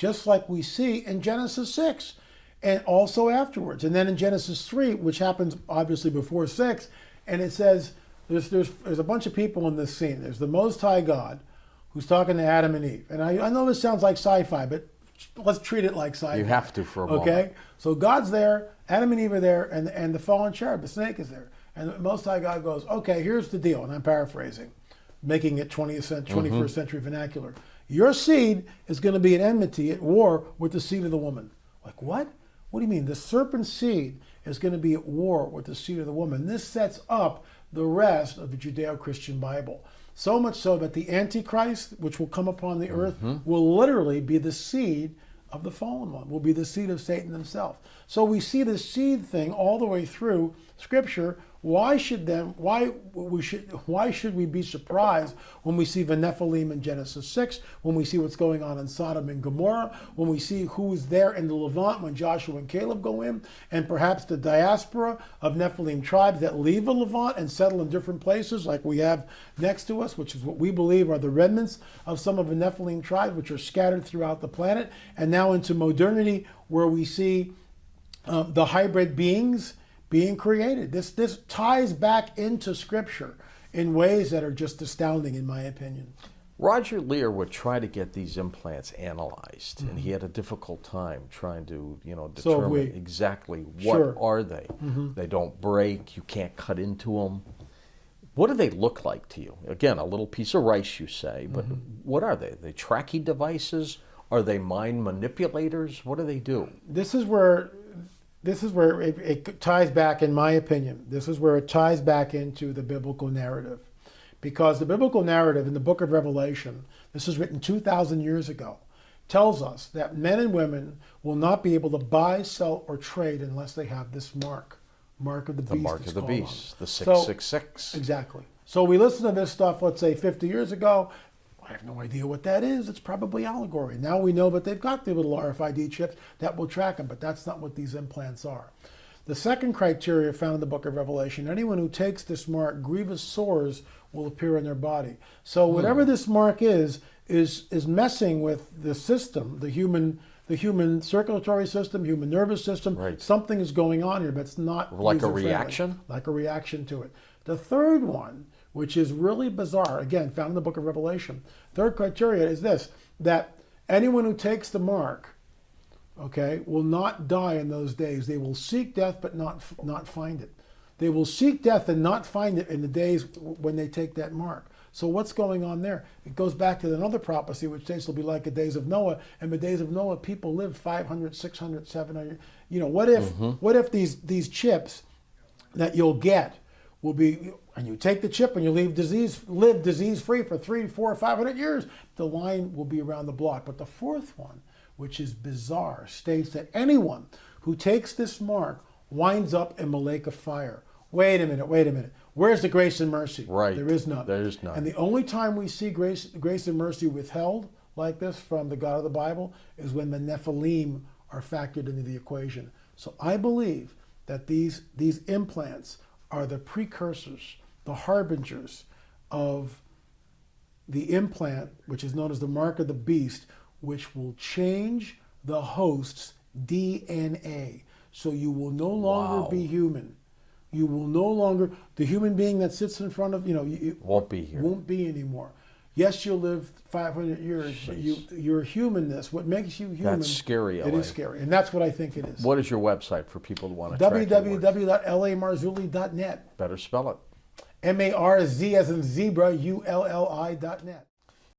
just like we see in Genesis 6 and also afterwards. And then in Genesis 3, which happens obviously before 6, and it says there's a bunch of people in this scene. There's the Most High God who's talking to Adam and Eve. And I know this sounds like sci-fi, but let's treat it like sci-fi. You have to for a moment. Okay? So God's there, Adam and Eve are there, and the fallen cherub, the snake, is there. And the Most High God goes, okay, here's the deal, and I'm paraphrasing, making it 21st century vernacular. Your seed is going to be at enmity, at war with the seed of the woman. Like, what? What do you mean? The serpent's seed is going to be at war with the seed of the woman. This sets up the rest of the Judeo-Christian Bible. So much so that the Antichrist, which will come upon the earth, will literally be the seed of the fallen one, will be the seed of Satan himself. So we see the seed thing all the way through Scripture. Why should we be surprised when we see the Nephilim in Genesis 6, when we see what's going on in Sodom and Gomorrah, when we see who's there in the Levant when Joshua and Caleb go in, and perhaps the diaspora of Nephilim tribes that leave the Levant and settle in different places like we have next to us, which is what we believe are the remnants of some of the Nephilim tribes, which are scattered throughout the planet, and now into modernity where we see the hybrid beings being created. This ties back into Scripture in ways that are just astounding, in my opinion. Roger Lear would try to get these implants analyzed, and he had a difficult time trying to, determine exactly what are they. They don't break. You can't cut into them. What do they look like to you? Again, a little piece of rice, you say, but what are they? Are they tracking devices? Are they mind manipulators? What do they do? This is where it ties back, in my opinion. This is where it ties back into the biblical narrative. Because the biblical narrative in the book of Revelation, this was written 2,000 years ago, tells us that men and women will not be able to buy, sell, or trade unless they have this mark of the beast. The mark of the beast, the 666. Exactly. So we listen to this stuff, let's say 50 years ago. I have no idea what that is. It's probably allegory. Now we know that they've got the little RFID chips that will track them, but that's not what these implants are. The second criteria found in the book of Revelation, anyone who takes this mark, grievous sores will appear in their body. So whatever this mark is messing with the system, the human circulatory system, human nervous system. Right. Something is going on here that's not like a reaction? Like a reaction to it. The third one, which is really bizarre, again, found in the book of Revelation. Third criteria is this, that anyone who takes the mark, okay, will not die in those days. They will seek death but not find it. They will seek death and not find it in the days when they take that mark. So what's going on there? It goes back to another prophecy which says it'll be like the days of Noah. And the days of Noah, people lived 500, 600, 700. What if these chips that you'll get will be, and you take the chip and you live disease-free for 300, 400, 500 years, the line will be around the block. But the fourth one, which is bizarre, states that anyone who takes this mark winds up in the lake of fire. Wait a minute. Where's the grace and mercy? Right. There is none. There is none. And the only time we see grace and mercy withheld like this from the God of the Bible is when the Nephilim are factored into the equation. So I believe that these implants are the precursors, the harbingers of the implant, which is known as the mark of the beast, which will change the host's DNA. So you will no longer be human. You will no longer, the human being that sits in front of, won't be here. Won't be anymore. Yes, you'll live 500 years, but your humanness, what makes you human. That's scary, It is scary, and that's what I think it is. What is your website for people who want to track your work? www.lamarzulli.net. Better spell it. MARZ as in zebra, ULLI.net.